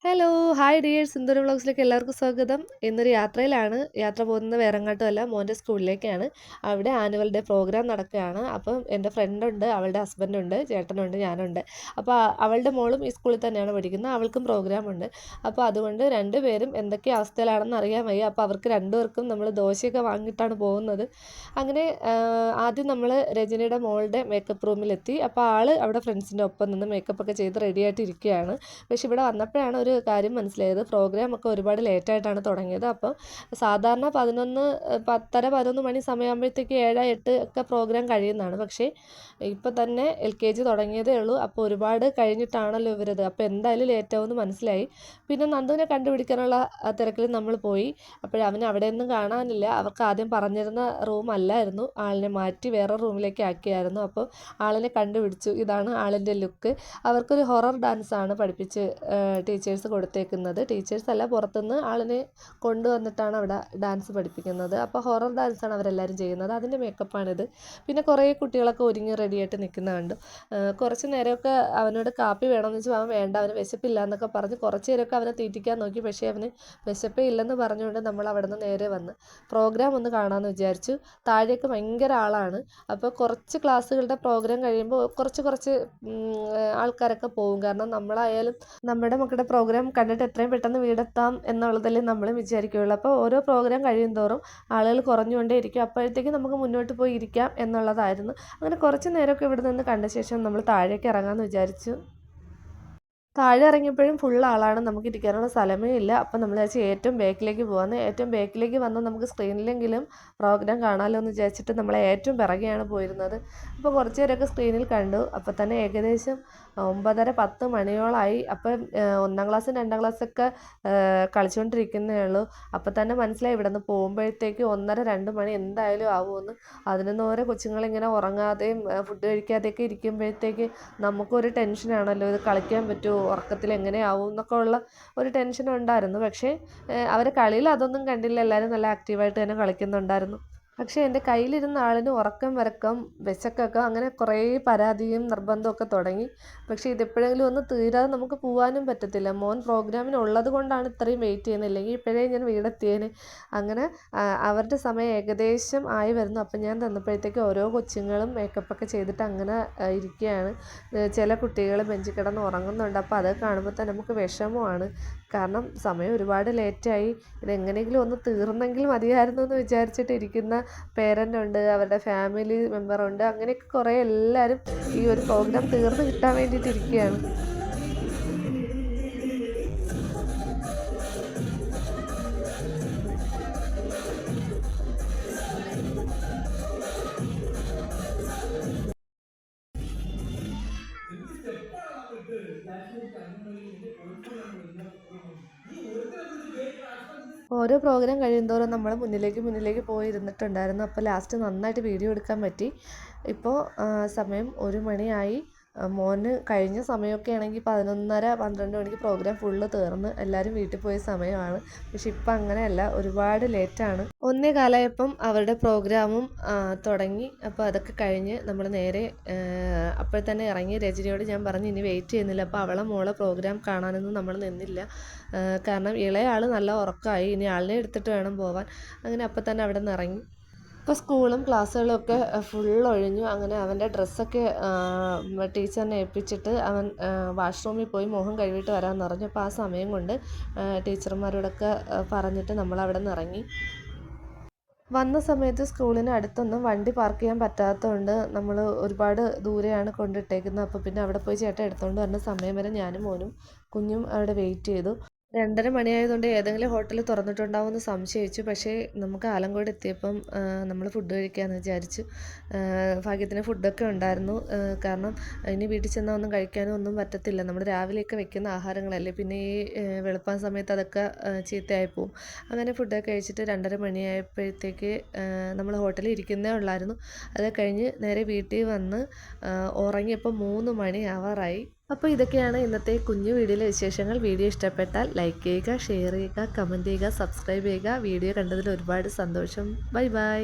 Hello! Hi dears! Sindhoora വ്ളോഗ്സിലേക്ക് എല്ലാവർക്കും സ്വാഗതം. ഇന്നൊരു യാത്രയിലാണ്. യാത്ര പോകുന്നത് വേറെങ്ങോട്ടുമല്ല, മോൻ്റെ സ്കൂളിലേക്കാണ്. അവിടെ ആനുവൽ ഡേ പ്രോഗ്രാം നടക്കുകയാണ്. അപ്പം എൻ്റെ ഫ്രണ്ടുണ്ട്, അവളുടെ ഹസ്ബൻഡുണ്ട്, ചേട്ടനുണ്ട്, ഞാനുണ്ട്. അപ്പോൾ അവളുടെ മോളും ഈ സ്കൂളിൽ തന്നെയാണ് പഠിക്കുന്നത്. അവൾക്കും പ്രോഗ്രാമുണ്ട്. അപ്പോൾ അതുകൊണ്ട് രണ്ടുപേരും എന്തൊക്കെ അവസ്ഥയിലാണെന്ന് അറിയാൻ വയ്യ. അപ്പോൾ അവർക്ക് രണ്ടുപേർക്കും നമ്മൾ ദോശയൊക്കെ വാങ്ങിയിട്ടാണ് പോകുന്നത്. അങ്ങനെ ആദ്യം നമ്മൾ രജനിയുടെ മോളുടെ മേക്കപ്പ് റൂമിലെത്തി. അപ്പോൾ ആൾ അവിടെ ഫ്രണ്ട്സിൻ്റെ ഒപ്പം നിന്ന് മേക്കപ്പൊക്കെ ചെയ്ത് റെഡിയായിട്ട് ഇരിക്കുകയാണ്. പക്ഷെ ഇവിടെ വന്നപ്പോഴാണ് ഒരു കാര്യം മനസ്സിലായത്. പ്രോഗ്രാമൊക്കെ ഒരുപാട് ലേറ്റായിട്ടാണ് തുടങ്ങിയത്. അപ്പോൾ സാധാരണ 10:30 11 മണി സമയമാകുമ്പോഴത്തേക്ക് 7 8 ഒക്കെ പ്രോഗ്രാം കഴിയുന്നതാണ്. പക്ഷേ ഇപ്പോൾ തന്നെ LKG തുടങ്ങിയതേ ഉള്ളൂ. അപ്പോൾ ഒരുപാട് കഴിഞ്ഞിട്ടാണല്ലോ ഇവരത്. അപ്പോൾ എന്തായാലും ലേറ്റാവുമെന്ന് മനസ്സിലായി. പിന്നെ നന്ദുവിനെ കണ്ടുപിടിക്കാനുള്ള തിരക്കിൽ നമ്മൾ പോയി. അവനെ അവിടെയൊന്നും കാണാനില്ല. അവർക്ക് ആദ്യം പറഞ്ഞിരുന്ന റൂം അല്ലായിരുന്നു, ആളിനെ മാറ്റി വേറെ റൂമിലേക്ക് ആക്കിയായിരുന്നു. അപ്പോൾ ആളിനെ കണ്ടുപിടിച്ചു. ഇതാണ് ആളിൻ്റെ ലുക്ക്. അവർക്കൊരു ഹൊറർ ഡാൻസാണ് പഠിപ്പിച്ച് ടീച്ചേഴ്സ് കൊടുത്തേക്കുന്നത്. ടീച്ചേഴ്സല്ല, പുറത്തുനിന്ന് ആളിനെ കൊണ്ടുവന്നിട്ടാണ് അവിടെ ഡാൻസ് പഠിപ്പിക്കുന്നത്. അപ്പോൾ ഹൊറർ ഡാൻസാണ് അവരെല്ലാവരും ചെയ്യുന്നത്. അതിൻ്റെ മേക്കപ്പാണിത്. പിന്നെ കുറേ കുട്ടികളൊക്കെ ഒരുങ്ങി റെഡിയായിട്ട് നിൽക്കുന്ന കണ്ടു. കുറച്ച് നേരമൊക്കെ അവനോട് കാപ്പി വേണമെന്ന് വെച്ചാൽ അവൻ വേണ്ട, അവന് വിശപ്പില്ല എന്നൊക്കെ പറഞ്ഞ് കുറച്ച് നേരമൊക്കെ അവനെ തീറ്റിക്കാൻ നോക്കി. പക്ഷേ അവന് വിശപ്പേ ഇല്ലെന്ന് പറഞ്ഞുകൊണ്ട് നമ്മൾ അവിടെ നിന്ന് നേരെ വന്ന് പ്രോഗ്രാം ഒന്ന് കാണാമെന്ന് വിചാരിച്ചു. താഴേക്ക് ഭയങ്കര ആളാണ്. അപ്പോൾ കുറച്ച് ക്ലാസ്സുകളുടെ പ്രോഗ്രാം കഴിയുമ്പോൾ കുറച്ച് ആൾക്കാരൊക്കെ പോകും. കാരണം നമ്മളായാലും നമ്മുടെ മക്കളുടെ പ്രോഗ്രാം കണ്ടിട്ട് എത്രയും പെട്ടെന്ന് വീടെത്താം എന്നുള്ളതല്ലേ നമ്മളും വിചാരിക്കുകയുള്ളൂ. അപ്പോൾ ഓരോ പ്രോഗ്രാം കഴിയും തോറും ആളുകൾ കുറഞ്ഞുകൊണ്ടേ ഇരിക്കും. അപ്പോഴത്തേക്ക് നമുക്ക് മുന്നോട്ട് പോയി ഇരിക്കാം എന്നുള്ളതായിരുന്നു. അങ്ങനെ കുറച്ച് നേരമൊക്കെ ഇവിടെ നിന്ന് കണ്ട ശേഷം നമ്മൾ താഴേക്ക് ഇറങ്ങാമെന്ന് വിചാരിച്ചു. താഴെ ഇറങ്ങിയപ്പോഴും ഫുൾ ആളാണ്, നമുക്ക് ഇരിക്കാനുള്ള സ്ഥലമേ ഇല്ല. അപ്പം നമ്മൾ വിചാരിച്ച് ഏറ്റവും ബാക്കിലേക്ക് പോകാമെന്ന്. ഏറ്റവും ബാക്കിലേക്ക് വന്ന് നമുക്ക് സ്ക്രീനിലെങ്കിലും പ്രോഗ്രാം കാണാമല്ലോ എന്ന് വിചാരിച്ചിട്ട് നമ്മൾ ഏറ്റവും പിറകെയാണ് പോയിരുന്നത്. അപ്പോൾ കുറച്ച് നേരമൊക്കെ സ്ക്രീനിൽ കണ്ടു. അപ്പോൾ തന്നെ ഏകദേശം 9:30 10 മണിയോളമായി. അപ്പം 1ാം ക്ലാസ്സും 2ാം ക്ലാസ്സൊക്കെ കളിച്ചുകൊണ്ടിരിക്കുന്നേ ഉള്ളൂ. അപ്പോൾ തന്നെ മനസ്സിലായി ഇവിടെ നിന്ന് പോകുമ്പോഴത്തേക്ക് 1:30 2 മണി എന്തായാലും ആവുമെന്ന്. അതിനൊന്നും ഓരോ കൊച്ചുങ്ങളിങ്ങനെ ഉറങ്ങാതെയും ഫുഡ് കഴിക്കാതെയൊക്കെ ഇരിക്കുമ്പോഴത്തേക്ക് നമുക്കൊരു ടെൻഷനാണല്ലോ, ഇത് കളിക്കാൻ പറ്റുമോ, ഉറക്കത്തിൽ എങ്ങനെയാവും എന്നൊക്കെ ഉള്ള ഒരു ടെൻഷൻ ഉണ്ടായിരുന്നു. പക്ഷേ അവരെ കളിയിൽ അതൊന്നും കണ്ടില്ല. എല്ലാവരും നല്ല ആക്റ്റീവായിട്ട് തന്നെ കളിക്കുന്നുണ്ടായിരുന്നു. പക്ഷേ എൻ്റെ കയ്യിലിരുന്ന ആളിന് ഉറക്കം വരക്കം വിശക്കൊക്കെ അങ്ങനെ കുറേ പരാതിയും നിർബന്ധമൊക്കെ തുടങ്ങി. പക്ഷേ ഇതെപ്പോഴെങ്കിലും ഒന്ന് തീരാതെ നമുക്ക് പോകാനും പറ്റത്തില്ല. മോൻ പ്രോഗ്രാമിന് ഉള്ളത് കൊണ്ടാണ് ഇത്രയും വെയിറ്റ് ചെയ്യുന്നത്, ഇല്ലെങ്കിൽ ഇപ്പോഴേ ഞാൻ വീടെത്തിയേനെ. അങ്ങനെ അവരുടെ സമയം ഏകദേശം ആയി വരുന്നു. അപ്പം ഞാൻ തന്നപ്പോഴത്തേക്ക് ഓരോ കൊച്ചുങ്ങളും മേക്കപ്പൊക്കെ ചെയ്തിട്ട് അങ്ങനെ ഇരിക്കുകയാണ്. ചില കുട്ടികൾ ബെഞ്ചിൽ കിടന്ന് ഉറങ്ങുന്നുണ്ട്. അപ്പോൾ അത് കാണുമ്പോൾ തന്നെ നമുക്ക് വിഷമമാണ്. കാരണം സമയം ഒരുപാട് ലേറ്റായി. ഇതെങ്ങനെയെങ്കിലും ഒന്ന് തീർന്നെങ്കിൽ മതിയായിരുന്നു എന്ന് വിചാരിച്ചിട്ട് ഇരിക്കുന്ന പേരൻ്റ് ഉണ്ട്, അവരുടെ ഫാമിലി മെമ്പറുണ്ട്, അങ്ങനെയൊക്കെ കുറേ എല്ലാവരും ഈ ഒരു പ്രോഗ്രാം തീർന്ന് കിട്ടാൻ വേണ്ടിയിട്ട് ഇരിക്കുകയാണ്. ഓരോ പ്രോഗ്രാം കഴിയുന്തോറും നമ്മൾ മുന്നിലേക്ക് പോയിരുന്നിട്ടുണ്ടായിരുന്നു. അപ്പോൾ ലാസ്റ്റ് നന്നായിട്ട് വീഡിയോ എടുക്കാൻ പറ്റി. ഇപ്പോൾ സമയം 1 മണിയായി. മോന് കഴിഞ്ഞ സമയമൊക്കെ ആണെങ്കിൽ 11:30 12 മണിക്ക് പ്രോഗ്രാം ഫുള്ള് തീർന്ന് എല്ലാവരും വീട്ടിൽ പോയ സമയമാണ്. പക്ഷെ ഇപ്പം അങ്ങനെയല്ല, ഒരുപാട് ലേറ്റാണ്. 1:15 അവരുടെ പ്രോഗ്രാമും തുടങ്ങി. അപ്പോൾ അതൊക്കെ കഴിഞ്ഞ് നമ്മൾ നേരെ അപ്പോൾ തന്നെ ഇറങ്ങി. രജനിയോട് ഞാൻ പറഞ്ഞു ഇനി വെയിറ്റ് ചെയ്യുന്നില്ല. അപ്പോൾ അവളെ മോളെ പ്രോഗ്രാം കാണാനൊന്നും നമ്മൾ നിന്നില്ല. കാരണം ഇളയാൾ നല്ല ഉറക്കമായി, ഇനി ആളിനെ എടുത്തിട്ട് വേണം പോവാൻ. അങ്ങനെ അപ്പം തന്നെ അവിടെ നിന്ന് ഇറങ്ങി. ഇപ്പോൾ സ്കൂളും ക്ലാസ്സുകളും ഒക്കെ ഫുൾ ഒഴിഞ്ഞു. അങ്ങനെ അവൻ്റെ ഡ്രസ്സൊക്കെ ടീച്ചറിനെ ഏൽപ്പിച്ചിട്ട് അവൻ വാഷ്റൂമിൽ പോയി മുഖം കഴുകിയിട്ട് വരാമെന്ന് പറഞ്ഞു. അപ്പോൾ ആ സമയം കൊണ്ട് ടീച്ചർമാരോടൊക്കെ പറഞ്ഞിട്ട് നമ്മളവിടെ നിന്ന് ഇറങ്ങി. വന്ന സമയത്ത് സ്കൂളിന് അടുത്തൊന്നും വണ്ടി പാർക്ക് ചെയ്യാൻ പറ്റാത്തതുകൊണ്ട് നമ്മൾ ഒരുപാട് ദൂരെയാണ് കൊണ്ടിട്ടേക്കുന്നത്. അപ്പോൾ പിന്നെ അവിടെ പോയി ചേട്ടൻ എടുത്തുകൊണ്ട് വരുന്ന സമയം വരെ ഞാനും മോനും കുഞ്ഞും അവിടെ വെയിറ്റ് ചെയ്തു. 2:30 മണിയായതുകൊണ്ട് ഏതെങ്കിലും ഹോട്ടൽ തുറന്നിട്ടുണ്ടാവുമെന്ന് സംശയിച്ചു. പക്ഷേ നമുക്ക് ആലങ്കോട് എത്തിയപ്പം നമ്മൾ ഫുഡ് കഴിക്കാമെന്ന് വിചാരിച്ചു. ഭാഗ്യത്തിന് ഫുഡൊക്കെ ഉണ്ടായിരുന്നു. കാരണം ഇനി വീട്ടിൽ ചെന്നാൽ ഒന്നും കഴിക്കാനും ഒന്നും പറ്റത്തില്ല. നമ്മൾ രാവിലെയൊക്കെ വെക്കുന്ന ആഹാരങ്ങളല്ലേ, പിന്നെ ഈ വെളുപ്പാൻ സമയത്ത് അതൊക്കെ ചീത്തയായി പോവും. അങ്ങനെ ഫുഡൊക്കെ കഴിച്ചിട്ട് 2:30 മണിയായപ്പോഴത്തേക്ക് നമ്മൾ ഹോട്ടലിൽ ഇരിക്കുന്നേ ഉള്ളായിരുന്നു. അത് കഴിഞ്ഞ് നേരെ വീട്ടിൽ വന്ന് ഉറങ്ങിയപ്പോൾ 3 മണി ആവാറായി. അപ്പോൾ ഇതൊക്കെയാണ് ഇന്നത്തെ കുഞ്ഞു വീഡിയോയിലെ വിശേഷങ്ങൾ. വീഡിയോ ഇഷ്ടപ്പെട്ടാൽ ലൈക്ക് ചെയ്യുക, ഷെയർ ചെയ്യുക, കമൻറ്റ് ചെയ്യുക, സബ്സ്ക്രൈബ് ചെയ്യുക. വീഡിയോ കണ്ടതിൽ ഒരുപാട് സന്തോഷം. Bye bye.